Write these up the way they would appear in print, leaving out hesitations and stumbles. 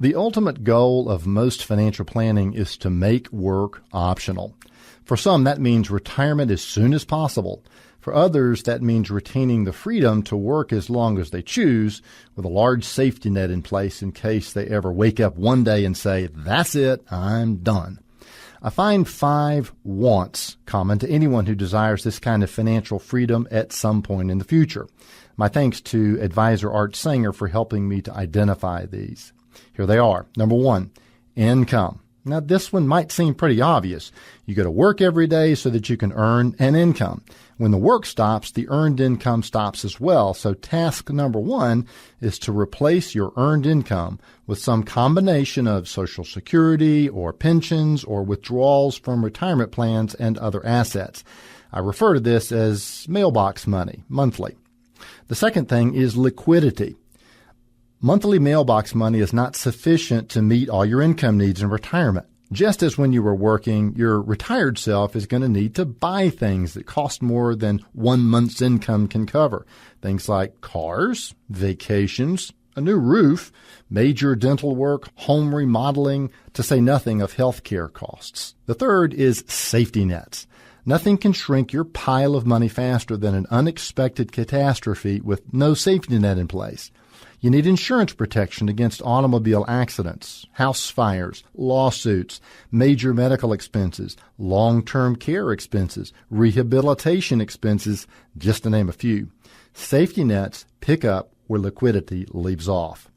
The ultimate goal of most financial planning is to make work optional. For some, that means retirement as soon as possible. For others, that means retaining the freedom to work as long as they choose, with a large safety net in place in case they ever wake up one day and say, "That's it, I'm done." I find 5 wants common to anyone who desires this kind of financial freedom at some point in the future. My thanks to advisor Art Sanger for helping me to identify these. Here they are. Number 1, income. Now, this one might seem pretty obvious. You go to work every day so that you can earn an income. When the work stops, the earned income stops as well. So task number 1 is to replace your earned income with some combination of Social Security or pensions or withdrawals from retirement plans and other assets. I refer to this as mailbox money, monthly. The second thing is liquidity. Monthly mailbox money is not sufficient to meet all your income needs in retirement. Just as when you were working, your retired self is going to need to buy things that cost more than 1 month's income can cover. Things like cars, vacations, a new roof, major dental work, home remodeling, to say nothing of health care costs. The third is safety nets. Nothing can shrink your pile of money faster than an unexpected catastrophe with no safety net in place. You need insurance protection against automobile accidents, house fires, lawsuits, major medical expenses, long-term care expenses, rehabilitation expenses, just to name a few. Safety nets pick up where liquidity leaves off.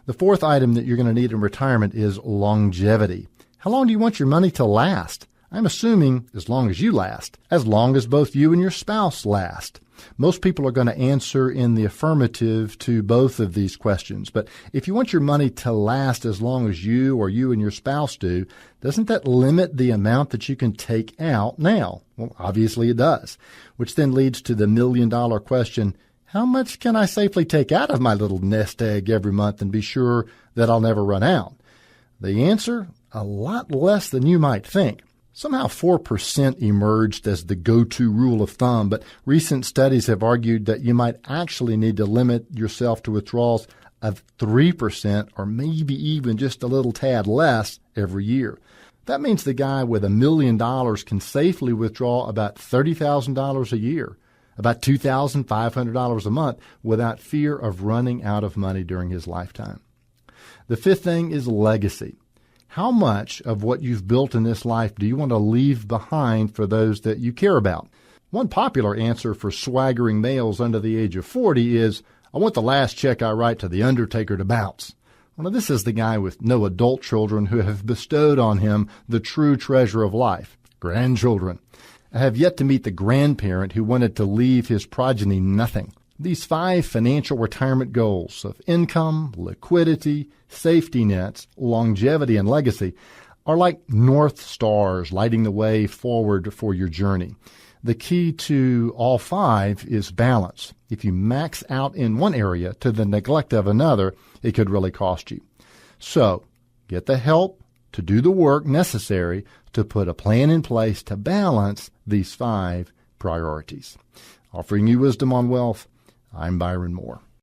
The fourth item that you're going to need in retirement is longevity. How long do you want your money to last? I'm assuming as long as you last, as long as both you and your spouse last. Most people are going to answer in the affirmative to both of these questions. But if you want your money to last as long as you or you and your spouse do, doesn't that limit the amount that you can take out now? Well, obviously it does, which then leads to the million-dollar question, how much can I safely take out of my little nest egg every month and be sure that I'll never run out? The answer, a lot less than you might think. Somehow 4% emerged as the go-to rule of thumb, but recent studies have argued that you might actually need to limit yourself to withdrawals of 3% or maybe even just a little tad less every year. That means the guy with $1 million can safely withdraw about $30,000 a year, about $2,500 a month, without fear of running out of money during his lifetime. The fifth thing is legacy. How much of what you've built in this life do you want to leave behind for those that you care about? One popular answer for swaggering males under the age of 40 is, I want the last check I write to the undertaker to bounce. Well, this is the guy with no adult children who have bestowed on him the true treasure of life, grandchildren. I have yet to meet the grandparent who wanted to leave his progeny nothing. These 5 financial retirement goals of income, liquidity, safety nets, longevity, and legacy are like North Stars lighting the way forward for your journey. The key to all 5 is balance. If you max out in one area to the neglect of another, it could really cost you. So, get the help to do the work necessary to put a plan in place to balance these 5 priorities. Offering you wisdom on wealth, I'm Byron Moore.